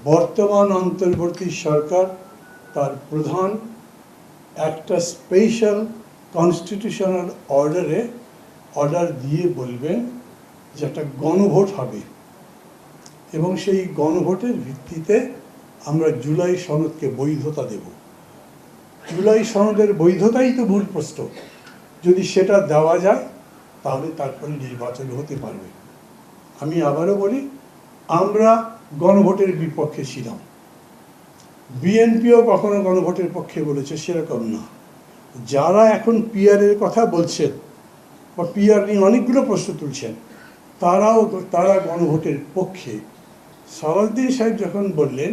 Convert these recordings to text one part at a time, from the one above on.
বর্তমান অন্তর্বর্তী সরকার তার প্রধান একটা স্পেশাল কনস্টিটিউশনাল অর্ডার দিয়ে বলবেন যে একটা গণভোট হবে এবং সেই গণভোটের ভিত্তিতে আমরা জুলাই সনদকে বৈধতা দেব। জুলাই সনদের বৈধতাই তো মূল প্রশ্ন। যদি সেটা দেওয়া যায় তাহলে তারপরে নির্বাচন হতে পারবে। আমি আবারও বলি, আমরা গণভোটের বিপক্ষে ছিলাম, বিএনপিও কখনো গণভোটের পক্ষে বলেছে সেরকম না। যারা এখন পিআরের কথা বলছেন বা পিআর নিয়ে অনেকগুলো প্রশ্ন তুলছেন তারা গণভোটের পক্ষে। সালাউদ্দিন সাহেব যখন বললেন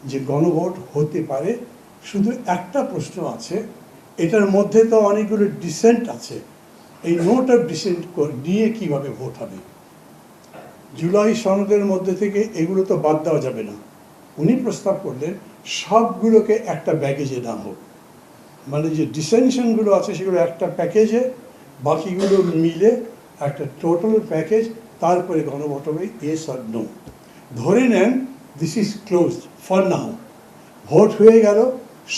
যে গণভোট হতে পারে, শুধু একটা প্রশ্ন আছে, এটার মধ্যে তো অনেকগুলো ডিসেন্ট আছে, এই নোট অফ ডিসেন্ট নিয়ে কিভাবে ভোট হবে? জুলাই সনদের মধ্যে থেকে এগুলো তো বাদ দেওয়া যাবে না। উনি প্রস্তাব করলেন সবগুলোকে একটা ব্যাগেজে না হোক, মানে যে ডিসেনশনগুলো আছে সেগুলো একটা প্যাকেজে, বাকিগুলো মিলে একটা টোটাল প্যাকেজ, তারপরে গণভোট হবে ইয়েস অর নো। ধরে নেন this is closed for now, vote হয়ে গেল,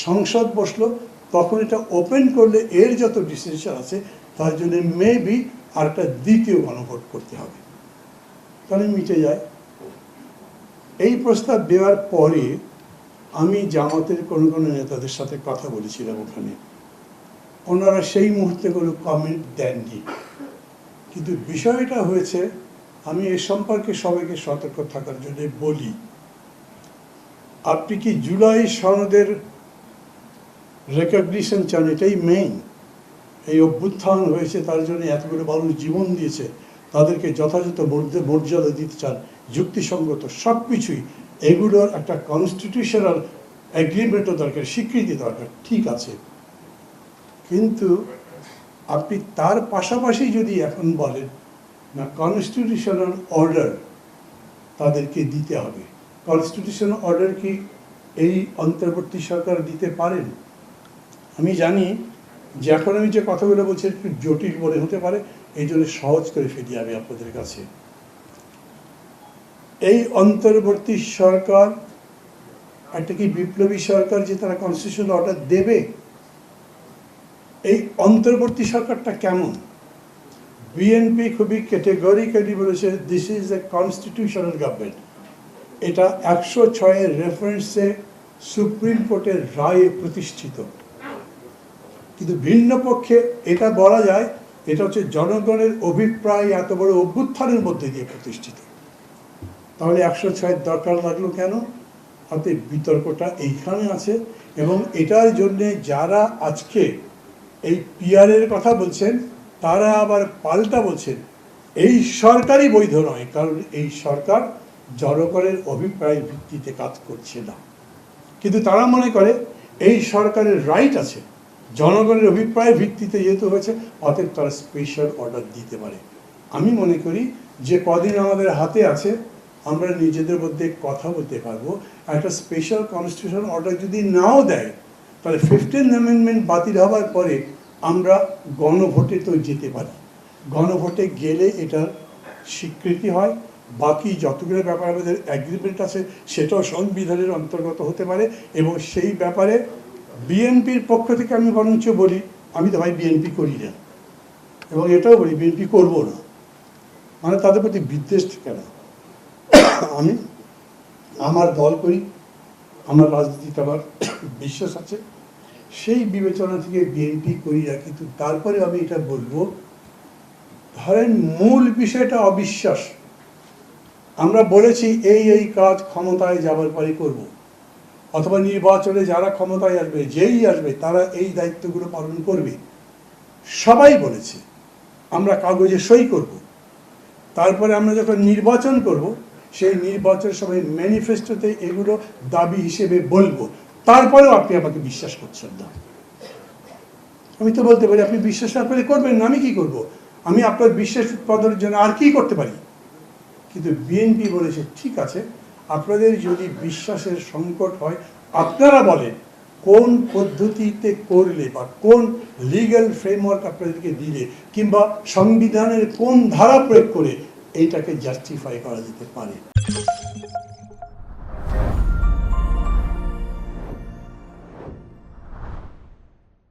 সংসদ বসলো, তখন এটা ওপেন করলে এর যত ডিসিশন আছে তার জন্য মেবি আর একটা দ্বিতীয় গণভোট করতে হবে, তাহলে মিটে যায়। এই প্রস্তাব দেওয়ার পরে আমি জামাতের কোনো নেতাদের সাথে কথা বলেছিলাম ওখানে, ওনারা সেই মুহূর্তে কোনো কমেন্ট দেননি। কিন্তু বিষয়টা হয়েছে, আমি এ সম্পর্কে সবাইকে সতর্ক থাকার জন্য বলি, আপনি কি জুলাই সনদের রেকগনিশন চান? এটাই মেইন। এই অভ্যুত্থান হয়েছে, তার জন্য এতগুলো মানুষ জীবন দিয়েছে, তাদেরকে যথাযথ মর্যাদা দিতে চান, যুক্তিসঙ্গত সব কিছুই, এগুলোর একটা কনস্টিটিউশনাল এগ্রিমেন্টও দরকার, স্বীকৃতি দরকার, ঠিক আছে। কিন্তু আপনি তার পাশাপাশি যদি এখন বলেন না কনস্টিটিউশনাল অর্ডার তাদেরকে দিতে হবে, কনস্টিটিউশনাল অর্ডার কি এই অন্তর্বর্তী সরকার দিতে পারেন? আমি জানি যে এখন আমি যে কথাগুলো বলছি একটু জটিল মনে হতে পারে, এই জন্য সহজ করে ফেলি আমি আপনাদের কাছে। এই অন্তর্বর্তী সরকার একটা কি বিপ্লবী সরকার যে তারা কনস্টিটিউশনাল অর্ডার দেবে? এই অন্তর্বর্তী সরকারটা কেমন? বিএনপি খুবই ক্যাটেগরিক্যালি বলেছে this is a constitutional government. এটা 106-এর রেফারেন্সে সুপ্রিম কোর্টের রায়ে প্রতিষ্ঠিত। কিন্তু ভিন্ন পক্ষে এটা বলা যায় এটা হচ্ছে জনগণের অভিপ্রায় এত বড় অভ্যুত্থানের মধ্যে দিয়ে প্রতিষ্ঠিত। তাহলে 106-এর দরকার লাগলো কেন? অতএব বিতর্কটা এইখানে আছে। এবং এটার জন্যে যারা আজকে এই পিআরের কথা বলছেন তারা আবার পাল্টা বলছেন এই সরকারই বৈধ নয়, কারণ এই সরকার জনগণের অভিপ্রায় ভিত্তিতে কাজ করছে না। কিন্তু তারা মনে করে এই সরকারের রাইট আছে, জনগণের অভিপ্রায় ভিত্তিতে যেহেতু হয়েছে অতএব তারা স্পেশাল অর্ডার দিতে পারে। আমি মনে করি যে কদিন আমাদের হাতে আছে আমরা নিজেদের মধ্যে কথা বলতে পারবো। একটা স্পেশাল কনস্টিটিউশন অর্ডার যদি নাও দেয় তাহলে 15th অ্যামেন্ডমেন্ট বাতিল হওয়ার পরে আমরা গণভোটে তো যেতে পারি, গণভোটে গেলে এটার স্বীকৃতি হয়, বাকি যতগুলো ব্যাপার আমাদের অ্যাগ্রিমেন্ট আছে সেটাও সংবিধানের অন্তর্গত হতে পারে। এবং সেই ব্যাপারে বিএনপির পক্ষ থেকে আমি বরঞ্চ বলি, আমি তো ভাই বিএনপি করি না, এবং এটাও বলি বিএনপি করবো না, মানে তাদের প্রতি বিদ্বেষ থাকে না। আমি আমার দল করি, আমার রাজনীতিতে আমার বিশ্বাস আছে, সেই বিবেচনা থেকে বিএনপি করি না। কিন্তু তারপরে আমি এটা বলবো, ধরেন মূল বিষয়টা অবিশ্বাস, আমরা বলেছি এই কাজ ক্ষমতায় যাবার পরে করব, অথবা নির্বাচনে যারা ক্ষমতায় আসবে যেই আসবে তারা এই দায়িত্বগুলো পালন করবে, সবাই বলেছে, আমরা কাগজে সই করব। তারপরে আমরা যখন নির্বাচন করব সেই নির্বাচনের সময় ম্যানিফেস্টোতে এগুলো দাবি হিসেবে বলবো, তারপরেও আপনি আমাকে বিশ্বাস করছেন না। আমি তো বলতে পারি আপনি বিশ্বাস না করে করবেন না, আমি কি করব? আমি আপনার বিশ্বাস উৎপাদনের জন্য আর কি করতে পারি? কিন্তু বিএনপি বলেছে ঠিক আছে, আপনাদের যদি বিশ্বাসের সংকট হয় আপনারা বলেন কোন পদ্ধতিতে করলে বা কোন লিগ্যাল ফ্রেমওয়ার্ক আপনাদেরকে দিলে কিংবা সংবিধানের কোন ধারা প্রয়োগ করে এইটাকে জাস্টিফাই করা যেতে পারে।